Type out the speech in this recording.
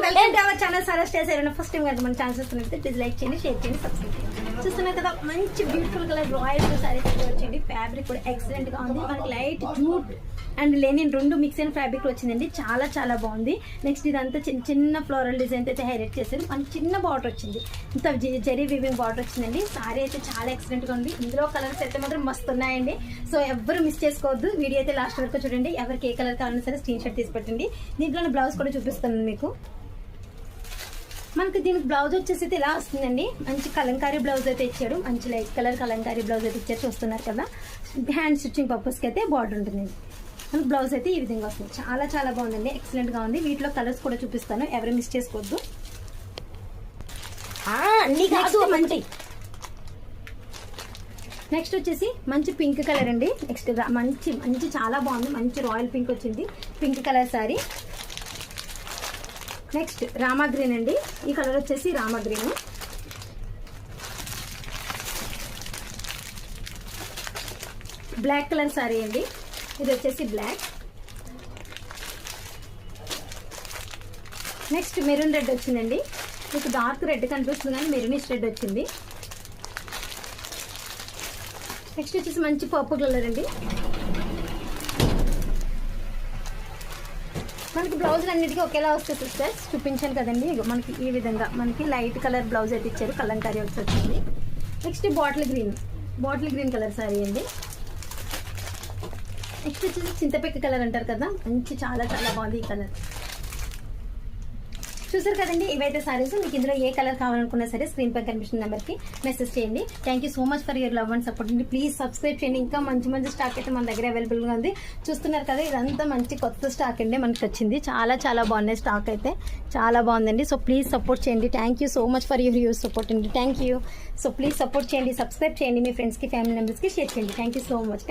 Welcome to our channel సారా స్టేస్ ఏరైనా ఫస్ట్ టైం కనుక మన ఛానల్ చూస్తున్నట్లయితే ప్లీజ్ లైక్ చేయండి, షేర్ చేయండి, సబ్స్క్రైబ్ చేయండి. చూస్తున్నారు కదా మంచి బ్యూటిఫుల్ కలర్ రాయల్ సారీ వచ్చింది. ఫ్యాబ్రిక్ కూడా ఎక్సలెంట్ గా ఉంది. మనకి లైట్ జూట్ అండ్ లెనిన్ రెండు మిక్స్ అయిన ఫ్యాబ్రిక్ వచ్చిందండి. చాలా చాలా బాగుంది. నెక్స్ట్ ఇదంతా చిన్న చిన్న ఫ్లోరల్ డిజైన్ అయితే హైలైట్ చేశారు. మనకి చిన్న బార్డర్ వచ్చింది, ఇంత జరీ వీవింగ్ బార్డర్ వచ్చిందండి. సారీ అయితే చాలా ఎక్సలెంట్ గా ఉంది. ఇందులో కలర్స్ అయితే మాత్రం మస్తు ఉన్నాయండి. సో ఎవరు మిస్ చేసుకోవద్దు. వీడియో అయితే లాస్ట్ వరకు చూడండి. ఎవరికి ఏ కలర్ కావాలన్నా సరే స్క్రీన్ షాట్ తీసి పెట్టండి. దీంట్లో బ్లౌజ్ కూడా చూపిస్తాను మీకు. మనకి దీనికి బ్లౌజ్ వచ్చేసి ఇలా వస్తుందండి. మంచి కలంకారీ బ్లౌజ్ అయితే ఇచ్చాడు. మంచి లైట్ కలర్ కలంకారీ బ్లౌజ్ అయితే ఇచ్చారు. చూస్తున్నారు కదా, హ్యాండ్ స్టిచ్చింగ్ పర్పస్కి అయితే బార్డర్ ఉంటుంది. మనకి బ్లౌజ్ అయితే ఈ విధంగా వస్తుంది. చాలా చాలా బాగుందండి, ఎక్సలెంట్ గా ఉంది. వీటిలో కలర్స్ కూడా చూపిస్తాను, ఎవరు మిస్ చేసుకోవద్దు. నెక్స్ట్ వచ్చేసి మంచి పింక్ కలర్ అండి. నెక్స్ట్ మంచి మంచి చాలా బాగుంది. మంచి రాయల్ పింక్ వచ్చింది, pink colour sari. Next Rama green అండి. ఈ కలర్ వచ్చేసి Rama green. Black colour sari అండి. ఇది వచ్చేసి బ్లాక్. నెక్స్ట్ మెరూన్ రెడ్ వచ్చిందండి. మీకు డార్క్ రెడ్ కనిపిస్తుంది కానీ మెరూనిష్ రెడ్ వచ్చింది. నెక్స్ట్ వచ్చేసి మంచి పర్పుల్ కలర్ అండి. మనకి బ్లౌజ్ అన్నిటికీ ఒకేలా వస్తుంది సిస్టర్స్, చూపించాను కదండి. మనకి ఈ విధంగా మనకి లైట్ కలర్ బ్లౌజ్ అయితే ఇచ్చారు, కలంకారీ వచ్చింది. Next bottle green colour sari అండి. నెక్స్ట్ వచ్చేసి చింతపెక్క కలర్ అంటారు కదా, మంచి చాలా చాలా బాగుంది ఈ కలర్. చూసారు కదండి, ఇవైతే సారీస్. మీకు ఇందులో ఏ కలర్ కావాలనుకున్నా సరే స్క్రీన్ పై కనిపిస్తున్న నెంబర్కి మెసేజ్ చేయండి. Thank you so much for your love and support అండి. ప్లీజ్ సబ్స్క్రైబ్ చేయండి. ఇంకా మంచి మంచి స్టాక్ అయితే మన దగ్గర అవైలబుల్గా ఉంది. చూస్తున్నారు కదా, ఇదంతా మంచి కొత్త స్టాక్ అండి మనకి వచ్చింది. చాలా చాలా బాగున్నాయి స్టాక్ అయితే, చాలా బాగుందండి. సో ప్లీజ్ సపోర్ట్ చేయండి. Thank you so much for your support అండి. Thank you. So please support చేయండి, సబ్స్క్రైబ్ చేయండి, మీ ఫ్రెండ్స్కి ఫ్యామిలీ మెంబర్స్కి షేర్ చేయండి. Thank you so much.